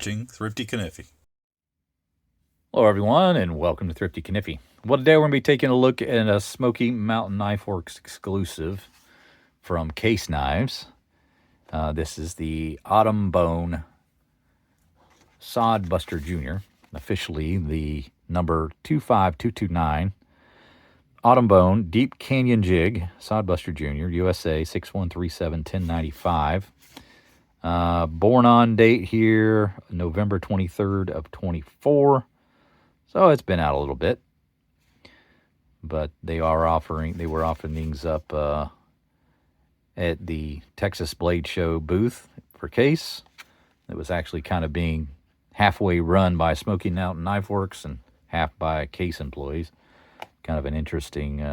watching Thrifty Kaniffy. Hello everyone and welcome to Thrifty Kaniffy. Well, today we're going to be taking a look at a Smoky Mountain Knife Works exclusive from Case Knives. This is the Autumn Bone Sodbuster Jr., officially the number 25229. Autumn Bone Deep Canyon Jig, Sodbuster Jr., USA 6137-1095. Born on date here, November 23rd of 24. So it's been out a little bit. But they were offering these up at the Texas Blade Show booth for Case. It was actually kind of being halfway run by Smoky Mountain Knife Works and half by Case employees. Kind of an interesting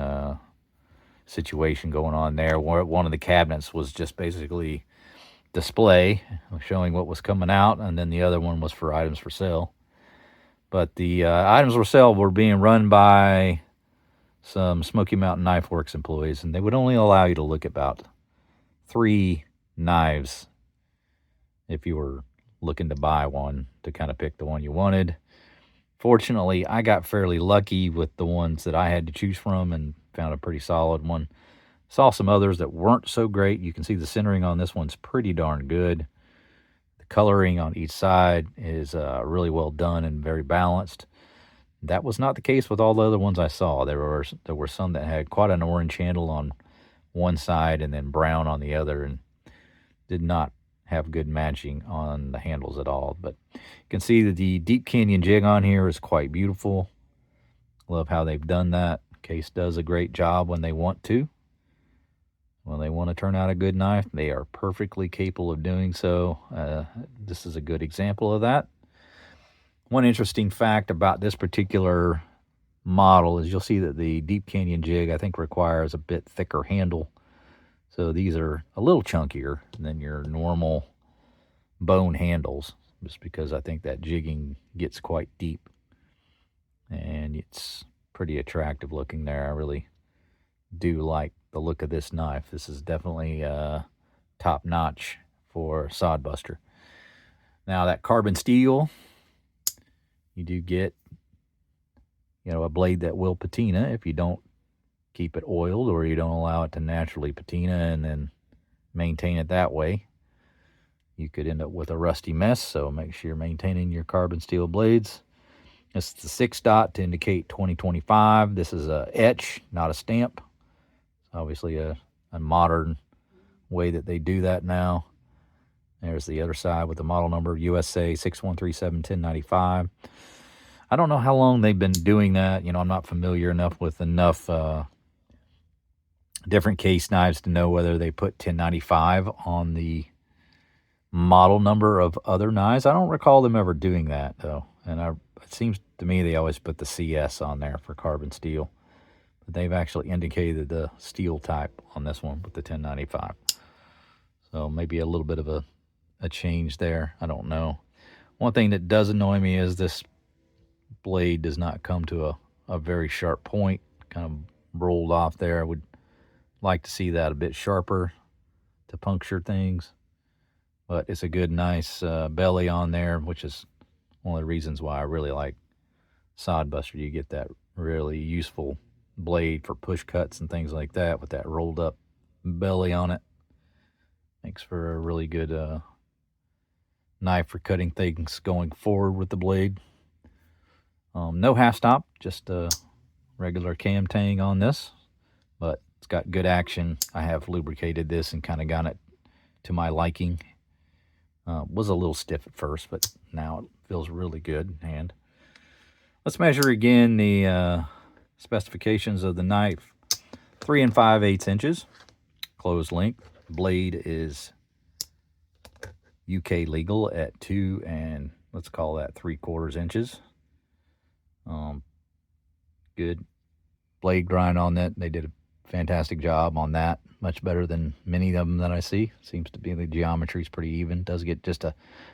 situation going on there. One of the cabinets was just basically display, showing what was coming out, and then the other one was for items for sale. But the items for sale were being run by some Smoky Mountain Knife Works employees, and they would only allow you to look at about 3 knives if you were looking to buy one, to kind of pick the one you wanted. Fortunately, I got fairly lucky with the ones that I had to choose from and found a pretty solid one. Saw some others that weren't so great. You can see the centering on this one's pretty darn good. The coloring on each side is really well done and very balanced. That was not the case with all the other ones I saw. There were some that had quite an orange handle on one side and then brown on the other, and did not have good matching on the handles at all. But you can see that the Deep Canyon jig on here is quite beautiful. Love how they've done that. Case does a great job when they want to. When they want to turn out a good knife, they are perfectly capable of doing so. This is a good example of that. One interesting fact about this particular model is you'll see that the Deep Canyon jig, I think, requires a bit thicker handle. So these are a little chunkier than your normal bone handles, just because I think that jigging gets quite deep. And it's pretty attractive looking there. I really do like the look of this knife. This is definitely top notch for Sodbuster. Now that carbon steel, you do get, a blade that will patina if you don't keep it oiled or you don't allow it to naturally patina and then maintain it that way. You could end up with a rusty mess, so make sure you're maintaining your carbon steel blades. This is the 6 dot to indicate 2025. This is a etch, not a stamp. It's obviously a modern way that they do that now. There's the other side with the model number, USA 6137-1095. I don't know how long they've been doing that. I'm not familiar enough with enough different Case knives to know whether they put 1095 on the model number of other knives. I don't recall them ever doing that, though. And it seems to me they always put the CS on there for carbon steel. But they've actually indicated the steel type on this one with the 1095. So maybe a little bit of a change there. I don't know. One thing that does annoy me is this blade does not come to a very sharp point. Kind of rolled off there. I would like to see that a bit sharper to puncture things. But it's a good, nice belly on there, which is one of the reasons why I really like Sodbuster. You get that really useful blade for push cuts and things like that with that rolled up belly on it. Makes for a really good knife for cutting things going forward with the blade. No half stop, just a regular cam tang on this, but it's got good action. I have lubricated this and kind of got it to my liking. Was a little stiff at first, but now it feels really good in hand. Let's measure again the specifications of the knife. 3 5/8 inches, closed length. Blade is UK legal at 2 and let's call that 3/4 inches. Good blade grind on that. They did a fantastic job on that. Much better than many of them that I see. Seems to be the geometry's pretty even. Does get just a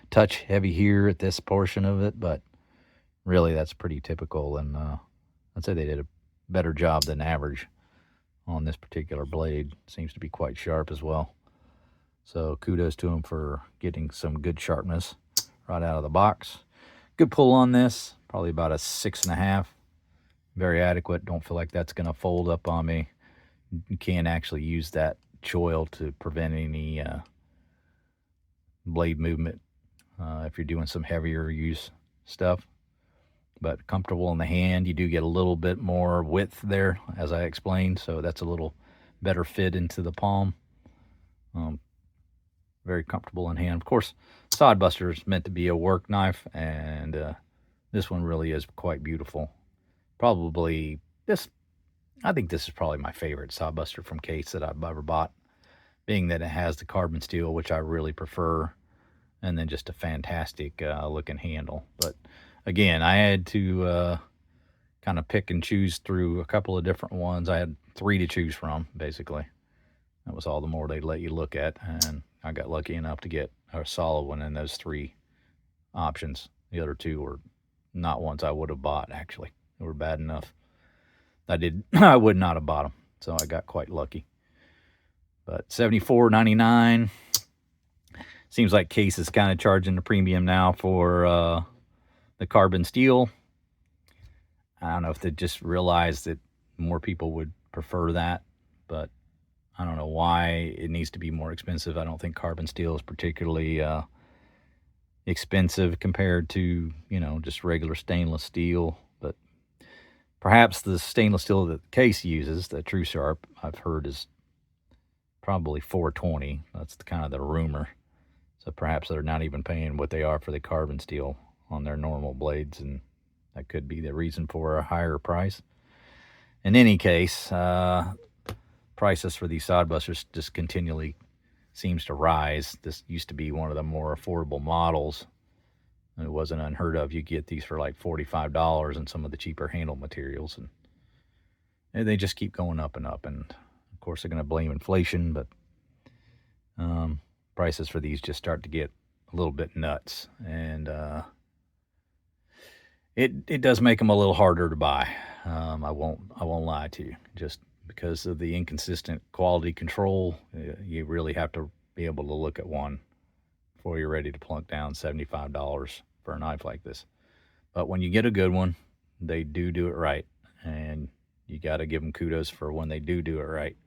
touch heavy here at this portion of it, but really that's pretty typical. And I'd say they did a better job than average on this particular blade. Seems to be quite sharp as well. So kudos to them for getting some good sharpness right out of the box. Good pull on this, probably about a 6.5. Very adequate. Don't feel like that's going to fold up on me. You can actually use that choil to prevent any blade movement if you're doing some heavier use stuff. But comfortable in the hand. You do get a little bit more width there, as I explained, so that's a little better fit into the palm. Very comfortable in hand. Of course, Sodbuster is meant to be a work knife, and this one really is quite beautiful. Probably this, I think this is probably my favorite Sodbuster from Case that I've ever bought, being that it has the carbon steel, which I really prefer, and then just a fantastic looking handle. But again, I had to kind of pick and choose through a couple of different ones. I had 3 to choose from, basically. That was all the more they'd let you look at, and I got lucky enough to get a solid one in those 3 options. The other 2 were not ones I would have bought, actually. They were bad enough. I would not have bought them, so I got quite lucky. But $74.99. Seems like Case is kind of charging the premium now for the carbon steel. I don't know if they just realized that more people would prefer that, but I don't know why it needs to be more expensive. I don't think carbon steel is particularly expensive compared to, you know, just regular stainless steel. But perhaps the stainless steel that Case uses, the True Sharp, I've heard is probably $420. That's kind of the rumor. So perhaps they're not even paying what they are for the carbon steel on their normal blades, and that could be the reason for a higher price. In any case, prices for these Sodbusters just continually seems to rise. This used to be one of the more affordable models. It wasn't unheard of. You get these for like $45 and some of the cheaper handle materials, and they just keep going up and up. And of course, they're going to blame inflation, but prices for these just start to get a little bit nuts, and it does make them a little harder to buy. I won't lie to you. Just because of the inconsistent quality control, you really have to be able to look at one before you're ready to plunk down $75 for a knife like this. But when you get a good one, they do it right, and you got to give them kudos for when they do it right.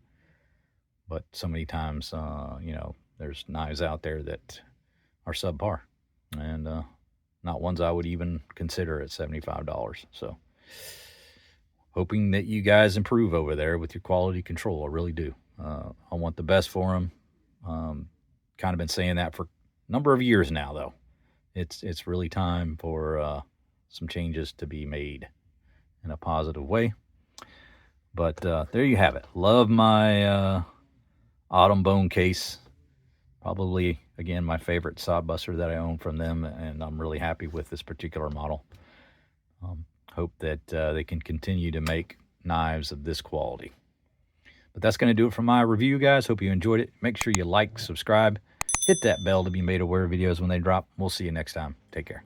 But so many times, you know, there's knives out there that are subpar, and not ones I would even consider at $75. So hoping that you guys improve over there with your quality control. I really do. I want the best for them. Kind of been saying that for a number of years now, though. It's really time for some changes to be made in a positive way. But there you have it. Love my Autumn Bone Case. Probably, again, my favorite Sodbuster that I own from them, and I'm really happy with this particular model. Hope that they can continue to make knives of this quality. But that's going to do it for my review, guys. Hope you enjoyed it. Make sure you like, subscribe, hit that bell to be made aware of videos when they drop. We'll see you next time. Take care.